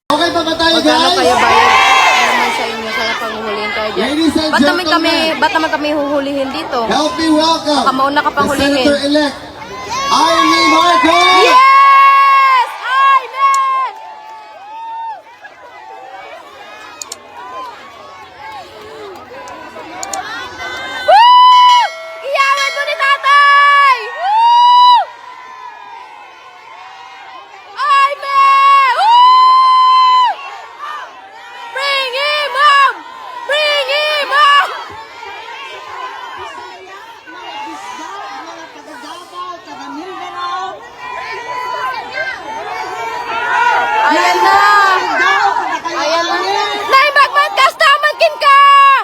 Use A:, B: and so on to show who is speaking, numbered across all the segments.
A: Okay pa ba tayo,
B: Magkano
A: guys?
B: kayo bayad naman sa inyo sa panghuhulihin kayo dyan?
A: Ladies and
B: Ba't naman kami huhulihin dito?
A: Help me welcome
B: Baka mauna ka pang
A: the
B: hulihin.
A: Senator-elect, Irene Marcos!
B: Yes! Amen! Woo! Iyawan mo ni tatay! Woo! Amen! Woo! Bring him home! Bring him home! Ayan na! Ayan na! Nay, magmangkas naman kin ka!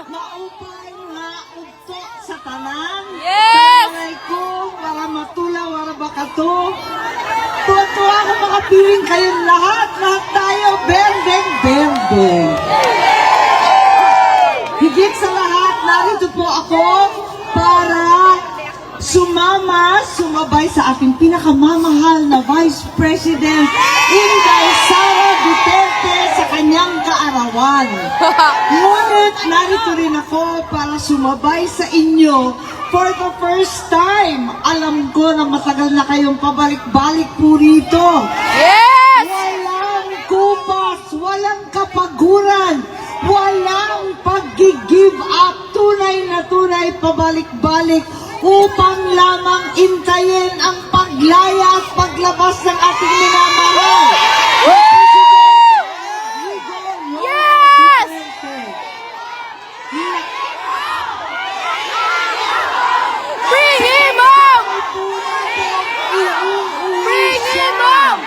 C: Maupay nga ugto sa tanan.
B: Yes!
C: Taray ko, para matulaw, para bakato. Tuwa-tuwa ako makapiling kayong lahat. Lahat tayo, bendeng, bendeng. Higit sa lahat, narito po ako para sumabay sa ating pinakamamahal na Vice President Inday Sara Duterte sa kanyang kaarawan. Ngunit narito rin ako para sumabay sa inyo for the first time. Alam ko na matagal na kayong pabalik-balik po rito.
B: Yes!
C: Walang kupas, walang kapaguran, walang pag-give up, tunay na tunay pabalik-balik upang lamang intayin ang paglaya at paglabas ng ating minamahal.
B: Yes! Bring him home! Bring him home!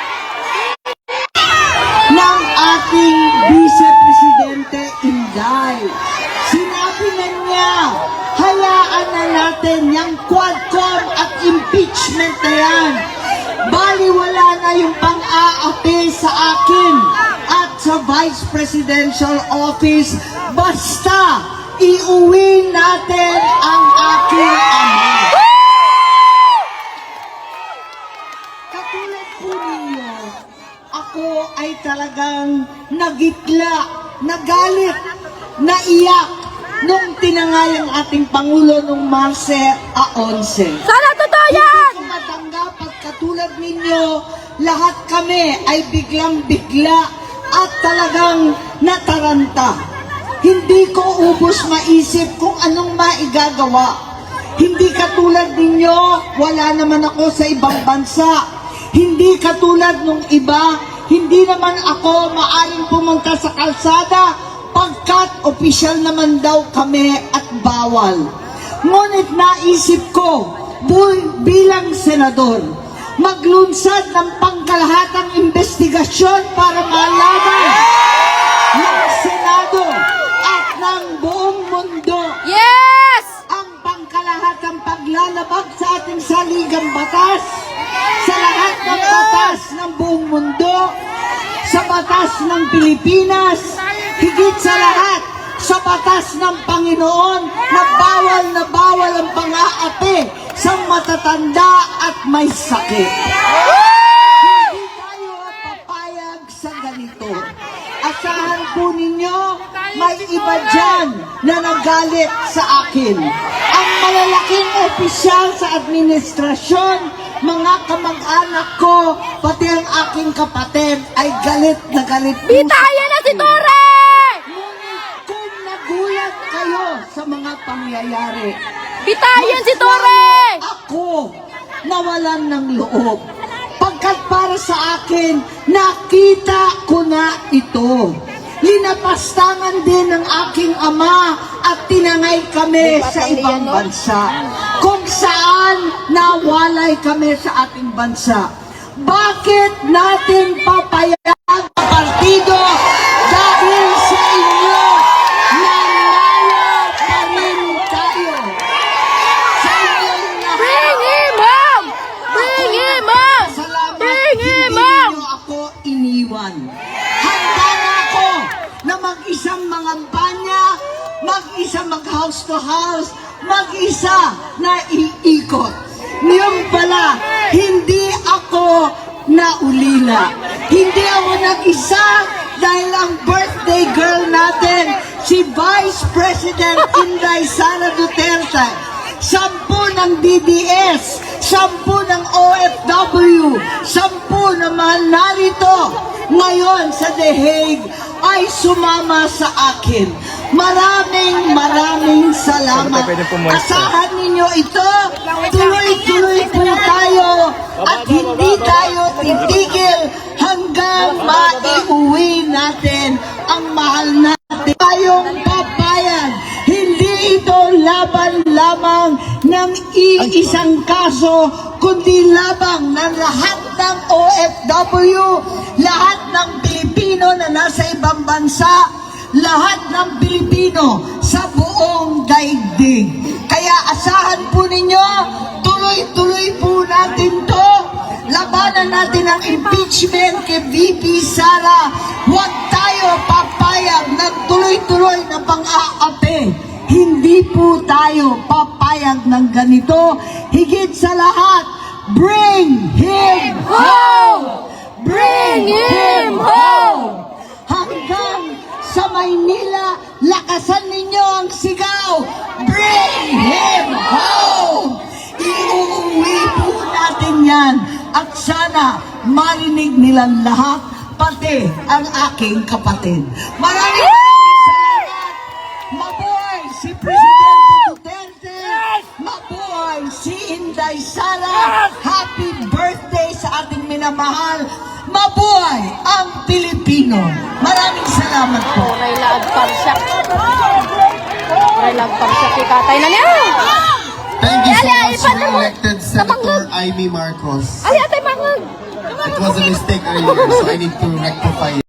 C: Ng ating Vice Presidente Inday. Sinabi na niya, hayaan na natin yung Quadcom at impeachment na yan. Baliwala na yung pang-aapi sa akin at sa Vice Presidential Office. Basta iuwi natin ang aking ama. Katulad po ninyo, ako ay talagang nagitla, nagalit, naiyak nung tinangay ang ating Pangulo nung Marse 11.
B: Sana totoo yan!
C: Hindi ko matanggap at katulad ninyo, lahat kami ay biglang-bigla at talagang nataranta. Hindi ko ubos maisip kung anong maigagawa. Hindi katulad ninyo, wala naman ako sa ibang bansa. Hindi katulad nung iba, hindi naman ako maaring pumunta sa kalsada pagkat opisyal naman daw kami at bawal. Ngunit naisip ko, bilang senador, maglunsad ng pangkalahatang investigasyon para malaman ng Senado at ng buong mundo
B: Yes!
C: ang pangkalahatang paglalabag sa ating saligang batas, sa lahat ng batas ng buong mundo, sa batas ng Pilipinas, higit sa lahat, sa batas ng Panginoon na bawal ang pang-aapi sa matatanda at may sakit. Hindi tayo papayag sa ganito. Asahan po ninyo, may iba dyan na nagalit sa akin. Ang malalaking opisyal sa administrasyon, mga kamag-anak ko, pati ang aking kapatid ay galit na galit po.
B: Bitayan na si Tore!
C: Ngunit kung nagulat kayo sa mga pangyayari,
B: Bitayan si Tore!
C: ako nawalan ng loob. Pagkat para sa akin, nakita ko na ito. Linapastangan din ng aking ama at tinangay kami sa ibang bansa. Kung saan nawalay kami sa ating bansa. Bakit natin papayag ang partido dahil sa inyo? Nanalo pa rin tayo. Sa inyong lahat.
B: Bring him home! Bring him home!
C: Salamat,
B: Bring him
C: hindi
B: home!
C: niyo ako iniwan. Handa na ako na mag-isang mangampanya, mag-isa mag-house to house, mag-isa na iikot. Ngayon pala, hindi ako naulila. Hindi ako nag-isa, dahil ang birthday girl natin, si Vice President Inday Sara Duterte, 10 ng DDS, 10 ng OFW, 10 na mahal narito ngayon sa The Hague ay sumama sa akin. Maraming salamat. Asahan ninyo ito, tuloy-tuloy po tayo at hindi tayo titigil hanggang maiuwi natin ang mahal natin. Tayong papayag. Hindi ito laban lamang ng iisang kaso, kundi labang ng lahat ng OFW, lahat ng Pilipino na nasa ibang bansa, lahat ng Pilipino sa buong daigdig. Kaya asahan po ninyo, tuloy-tuloy po natin to. Labanan natin ang impeachment kay VP Sara. Huwag tayo papayag ng tuloy-tuloy na pang-aapi. Hindi po tayo papayag ng ganito. Higit sa lahat, bring him home! Bring him home! Hanggang sa Maynila, lakasan ninyo ang sigaw, bring him home! Iuuwi po natin yan. At sana marinig nilang lahat, pati ang aking kapatid. Maraming salamat! Mabuhay si Presidente Duterte! Mabuhay si Inday Sara! Happy birthday sa ating minamahal! Mabuhay ang Pilipino! Maraming salamat po!
B: Nailagpar siya. Nailagpar siya kay Katay na niya.
A: Thank you so
B: Yali,
A: much,
B: ipan mo.
A: re-elected Senator Amy Marcos.
B: Ay, atay mangag.
A: It was a mistake earlier, so I need to rectify it.